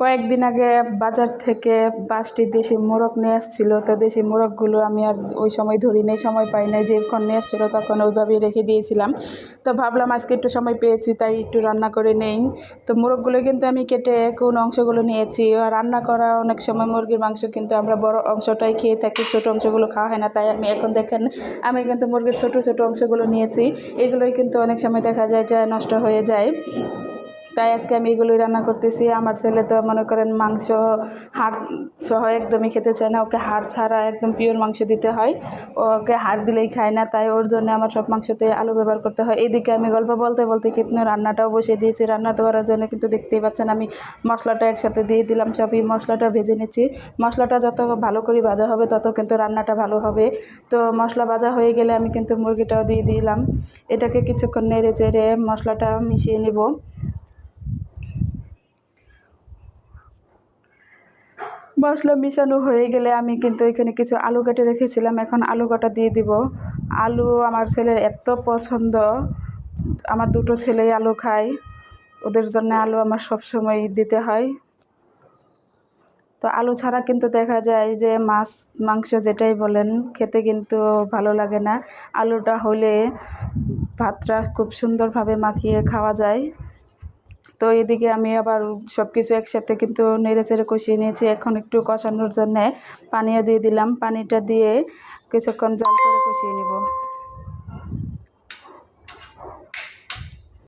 কয়েকদিন আগে বাজার থেকে 5টি দেশি মোরগ নিয়ে আসছিল। তো দেশি মোরগগুলো আমি আর ওই সময় ধরি নাই, সময় পাই নাই। যখন নিয়ে আসছিল তখন ওইভাবেই রেখে দিয়েছিলাম। তো ভাবলাম আজকে একটু সময় পেয়েছি, তাই একটু রান্না করে নেই। তো মোরগগুলো কিন্তু আমি কেটে কোন অংশগুলো নিয়েছি। আর রান্না করা অনেক সময় মুরগির মাংস কিন্তু আমরা বড় অংশটাই খেয়ে থাকি, ছোটো অংশগুলো খাওয়া হয় না। তাই আমি এখন দেখেন আমি কিন্তু মুরগির ছোটো ছোটো অংশগুলো নিয়েছি। এগুলোই কিন্তু অনেক সময় দেখা যায় যে নষ্ট হয়ে যায়। তাই আজকে আমি এগুলোই রান্না করতেছি। আমার ছেলে তো মনে করেন মাংস হাড় সহ একদমই খেতে চায় না, ওকে হাড় ছাড়া একদম পিওর মাংস দিতে হয়। ওকে হাড় দিলেই খায় না, তাই ওর জন্য আমার সব মাংসতে আলু ব্যবহার করতে হয়। এইদিকে আমি গল্প বলতে বলতে কিন্তু রান্নাটাও বসিয়ে দিয়েছি। রান্না করার জন্য কিন্তু দেখতেই পাচ্ছেন আমি মশলাটা একসাথে দিয়ে দিলাম, সবই মশলাটা ভেজে নিচ্ছি। মশলাটা যত ভালো করে ভাজা হবে তত কিন্তু রান্নাটা ভালো হবে। তো মশলা ভাজা হয়ে গেলে আমি কিন্তু মুরগিটাও দিয়ে দিলাম। এটাকে কিছুক্ষণ নেড়ে চেড়ে মশলাটা মিশিয়ে নেব। মশলা মিশানো হয়ে গেলে আমি কিন্তু এখানে কিছু আলু কেটে রেখেছিলাম, এখন আলু কাটা দিয়ে দিব। আলু আমার ছেলের এত পছন্দ, আমার দুটো ছেলেই আলু খায়, ওদের জন্য আলু আমার সবসময় দিতে হয়। তো আলু ছাড়া কিন্তু দেখা যায় যে মাছ মাংস যেটাই বলেন খেতে কিন্তু ভালো লাগে না। আলুটা হলে ভাতটা খুব সুন্দরভাবে মাখিয়ে খাওয়া যায়। তো এদিকে আমি আবার সব কিছু একসাথে কিন্তু নেড়েচেড়ে কষিয়ে নিয়েছি। এখন একটু কষানোর জন্যে পানিও দিয়ে দিলাম। পানিটা দিয়ে কিছুক্ষণ জাল করে কষিয়ে নেব।